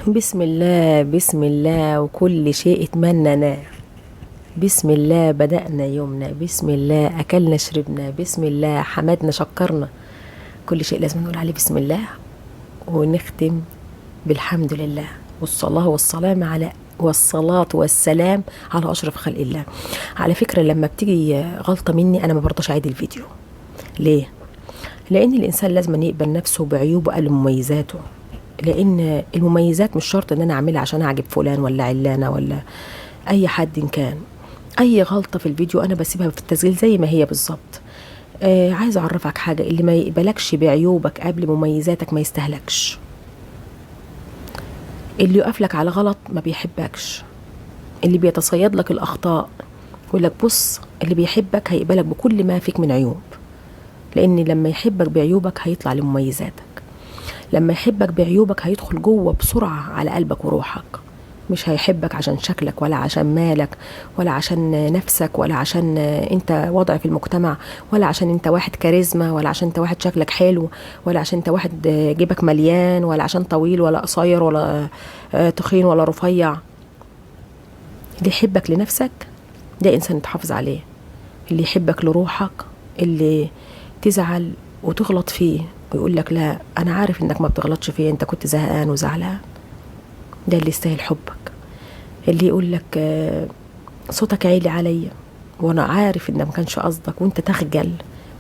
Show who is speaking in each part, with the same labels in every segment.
Speaker 1: بسم الله بسم الله وكل شيء اتمنى. بسم الله بدأنا يومنا، بسم الله أكلنا شربنا، بسم الله حمدنا شكرنا. كل شيء لازم نقول عليه بسم الله، ونختم بالحمد لله والصلاة والسلام والصلاة والسلام على أشرف خلق الله. على فكرة لما بتيجي غلطة مني أنا ما برضاش أعيد الفيديو. ليه؟ لأن الإنسان لازم يقبل نفسه بعيوبه قبل مميزاته، لأن المميزات مش شرط إن أنا أعملها عشان أعجب فلان ولا علانة ولا أي حد إن كان. أي غلطة في الفيديو أنا بسيبها في التسجيل زي ما هي بالظبط. عايز أعرفك حاجة، اللي ما يقبلكش بعيوبك قبل مميزاتك ما يستهلكش. اللي يقفلك على غلط ما بيحبكش. اللي بيتصيد لك الأخطاء يقول لك بص، اللي بيحبك هيقبلك بكل ما فيك من عيوب، لأن لما يحبك بعيوبك هيطلع لمميزاتك. لما يحبك بعيوبك هيدخل جوه بسرعة على قلبك وروحك. مش هيحبك عشان شكلك ولا عشان مالك ولا عشان نفسك ولا عشان انت وضع في المجتمع ولا عشان انت واحد كاريزما ولا عشان انت واحد شكلك حلو ولا عشان انت واحد جيبك مليان ولا عشان طويل ولا قصير ولا تخين ولا رفيع. اللي يحبك لنفسك ده انسان تحافظ عليه. اللي يحبك لروحك، اللي تزعل وتغلط فيه ويقول لك لا انا عارف انك ما بتغلطش فيه، انت كنت زهقان وزعلان، ده اللي يستاهل حبك. اللي يقول لك صوتك عالي عليا وانا عارف ان ما كانش قصدك، وانت تخجل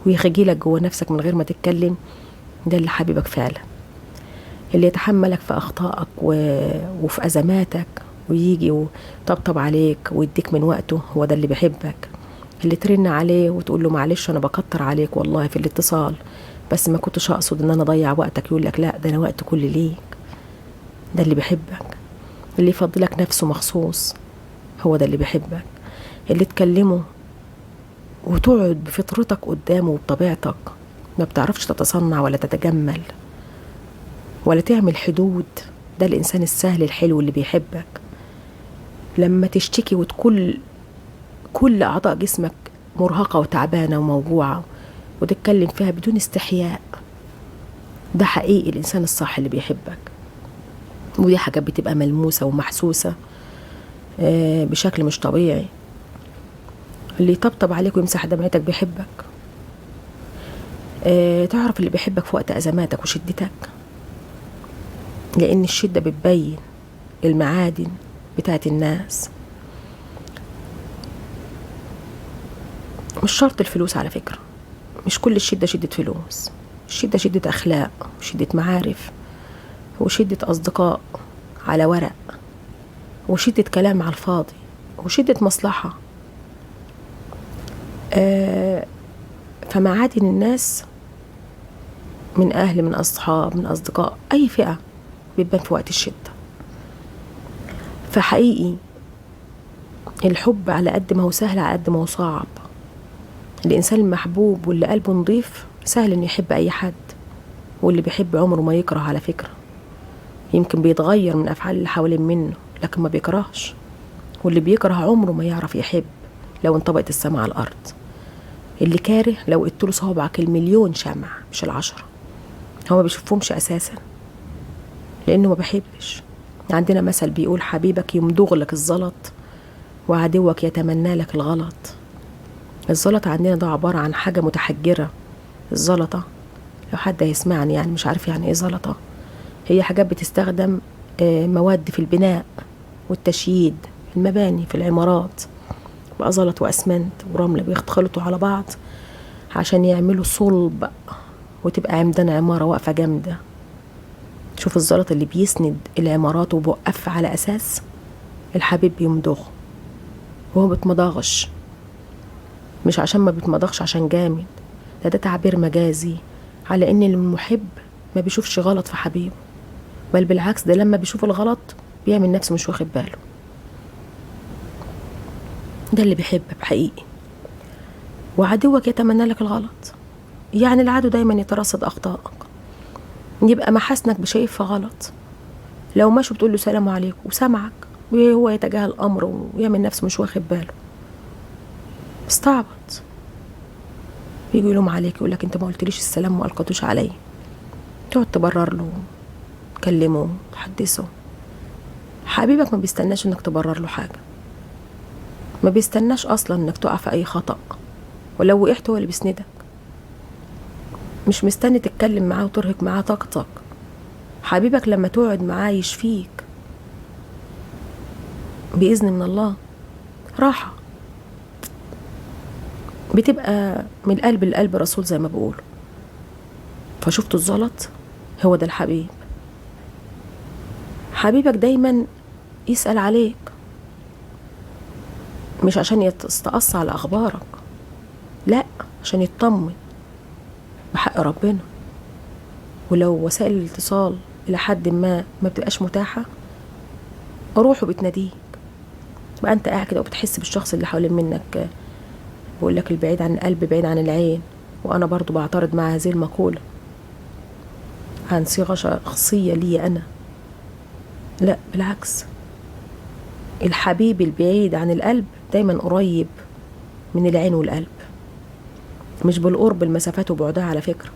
Speaker 1: ويخجلك جوه نفسك من غير ما تتكلم، ده اللي حبيبك فعلا. اللي يتحملك في اخطائك وفي ازماتك ويجي وطبطب عليك ويديك من وقته، هو ده اللي بيحبك. اللي ترن عليه وتقول له معلش انا بكتر عليك والله في الاتصال، بس ما كنتش اقصد ان انا اضيع وقتك، يقول لك لا ده انا وقت كل ليك، ده اللي بيحبك. اللي يفضلك نفسه مخصوص، هو ده اللي بيحبك. اللي تكلمه وتقعد بفطرتك قدامه وبطبيعتك، ما بتعرفش تتصنع ولا تتجمل ولا تعمل حدود، ده الإنسان السهل الحلو اللي بيحبك. لما تشتكي وتكون كل أعضاء جسمك مرهقة وتعبانة وموجوعة وتتكلم فيها بدون استحياء، ده حقيقي الإنسان الصح اللي بيحبك. ودي حاجات بتبقى ملموسة ومحسوسة بشكل مش طبيعي. اللي يطبطب عليك ويمسح دمعتك بيحبك. تعرف اللي بيحبك في وقت أزماتك وشدتك، لأن الشدة بتبين المعادن بتاعت الناس. مش شرط الفلوس على فكرة، مش كل الشدة شدة فلوس. الشدة شدة أخلاق وشدة معارف وشدة أصدقاء على ورق وشدة كلام على الفاضي وشدة مصلحة. فمعادن الناس من أهل من أصحاب من أصدقاء أي فئة بيبان في وقت الشدة. فحقيقي الحب على قد ما هو سهل على قد ما هو صعب. الإنسان المحبوب واللي قلبه نضيف سهل إنه يحب أي حد، واللي بيحب عمره ما يكره على فكرة. يمكن بيتغير من أفعال اللي حوالين منه لكن ما بيكرهش. واللي بيكره عمره ما يعرف يحب لو انطبقت السماء على الأرض. اللي كاره لو قلتله صوابعك المليون شمع مش ال10، هو ما بيشوفهمش أساسا لأنه ما بيحبش. عندنا مثل بيقول حبيبك يمضغ لك الزلط وعدوك يتمنى لك الغلط. الزلط عندنا ده عبارة عن حاجة متحجرة. الزلطة لو حد هيسمعني يعني مش عارف يعني ايه زلطة، هي حاجات بتستخدم مواد في البناء والتشييد، في المباني في العمارات، بقى زلط واسمنت ورمل بيختلطوا على بعض عشان يعملوا صلب وتبقى عمدان عمارة واقفة جامدة. شوف الزلط اللي بيسند العمارات وبوقف على أساس. الحبيب بيمضغه وهو بيتمضغش، مش عشان ما بيتمضغش عشان جامد، ده تعبير مجازي على ان المحب ما بيشوفش غلط في حبيبه، بل بالعكس ده لما بيشوف الغلط بيعمل نفسه مش واخد باله. ده اللي بيحبك حقيقي. وعدوك يتمنى لك الغلط، يعني العدو دايما يترصد أخطائك، يبقى محاسنك بشايفها غلط. لو ماشي بتقول له سلام عليكم وسمعك وهو يتجاهل الأمر ويعمل نفسه مش واخد باله، استعبط. يجي يلوم عليك يقول لك انت ما قلتليش السلام وما القيتوش عليا، تقعد تبرر له، تكلمه، تحدثه. حبيبك ما بيستناش انك تبرر له حاجة، ما بيستناش اصلا انك تقع في اي خطأ، ولو وقعت هو اللي بيسندك. مش مستني تتكلم معاه وترهق معاه طاقتك. حبيبك لما تقعد معاه يشفيك بإذن من الله، راحة بتبقى من القلب للقلب رسول زي ما بقولوا. فشفتوا الزلط؟ هو ده الحبيب. حبيبك دايما يسأل عليك، مش عشان يستقص على أخبارك، لا، عشان يطمن بحق ربنا. ولو وسائل الاتصال إلى حد ما بتبقاش متاحة، روحه بتناديك بقى، انت قاعد كده وبتحس بالشخص اللي حوالين منك. بقول لك البعيد عن القلب بعيد عن العين، وانا برضو بعترض مع هذه المقولة عن صيغة شخصية لي انا. لا بالعكس، الحبيب البعيد عن القلب دايما قريب من العين والقلب، مش بالقرب المسافات وبعدها. على فكرة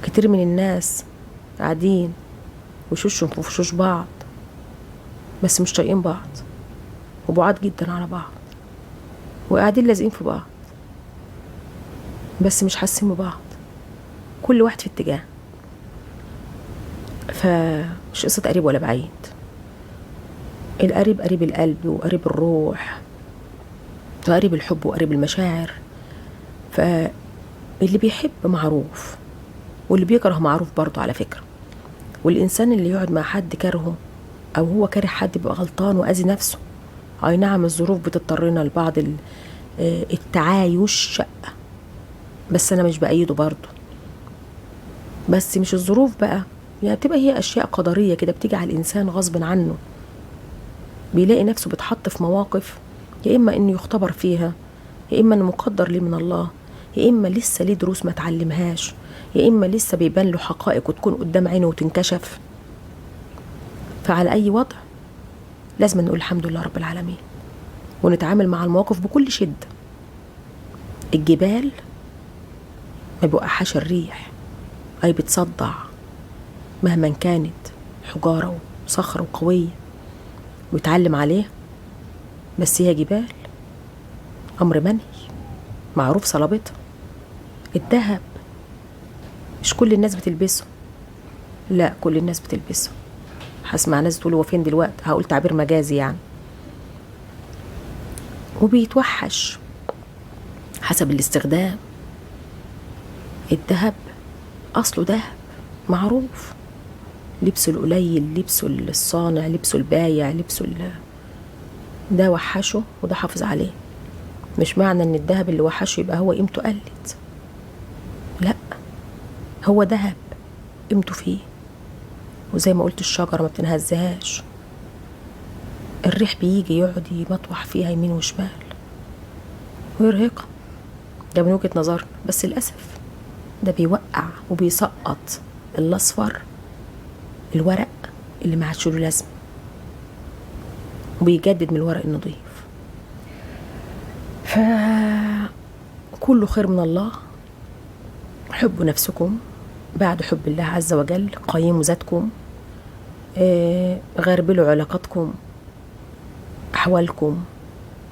Speaker 1: كتير من الناس قاعدين وشوشهم في وشوش بعض، بس مش طايقين بعض، وبعاد جدا على بعض، وقاعدين لازقين في بعض، بس مش حاسين ببعض، كل واحد في اتجاه. فمش قصة قريب ولا بعيد، القريب قريب القلب وقريب الروح وقريب الحب وقريب المشاعر. فاللي بيحب معروف، واللي بيكره معروف برضه على فكرة. والإنسان اللي يقعد مع حد كرهه أو هو كاره حد بيبقى غلطان وأذي نفسه. أي نعم الظروف بتضطرنا لبعض التعايش، بس أنا مش بأيده برضه. بس مش الظروف بقى، يعني بتبقى هي أشياء قدرية كده بتيجي على الإنسان غصب عنه، بيلاقي نفسه بيتحط في مواقف يا إما إنه يختبر فيها، يا إما إنه مقدر ليه من الله، يا إما لسه ليه دروس ما تعلمهاش، يا إما لسه بيبان له حقائق وتكون قدام عينه وتنكشف. فعلى أي وضع لازم نقول الحمد لله رب العالمين، ونتعامل مع المواقف بكل شدة. الجبال ما بيوقعهاش الريح، أي بتصدع مهما كانت حجارة وصخرة وقوية ويتعلم عليها، بس هي جبال، أمر منهي معروف صلابتها. الذهب مش كل الناس بتلبسه، لا كل الناس بتلبسه. هسمع ناس تقول هو فين دلوقتي، هقول تعبير مجازي يعني، وبيتوحش حسب الاستخدام. الذهب أصله ذهب معروف، لبسه القليل، لبسه الصانع، لبسه البايع، لبسه ده وحشه وده حافظ عليه. مش معنى ان الذهب اللي وحشه يبقى هو قيمته قلت، لا، هو ذهب قيمته فيه. وزي ما قلت الشجرة ما بتنهزهاش، الريح بيجي يقعد يمطوح فيها يمين وشمال ويرهقها، ده من وجهة نظرنا. بس للأسف ده بيوقع وبيسقط الأصفر، الورق اللي ما عادش له لازمة، وبيجدد من الورق النظيف. فكله خير من الله. حبوا نفسكم بعد حب الله عز وجل، قيموا ذاتكم، غربلوا علاقاتكم، أحوالكم،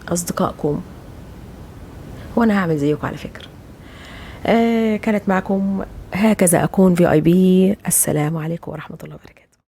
Speaker 1: أصدقائكم، وأنا هعمل زيكم على فكرة. كانت معكم هكذا أكون VIP. السلام عليكم ورحمة الله وبركاته.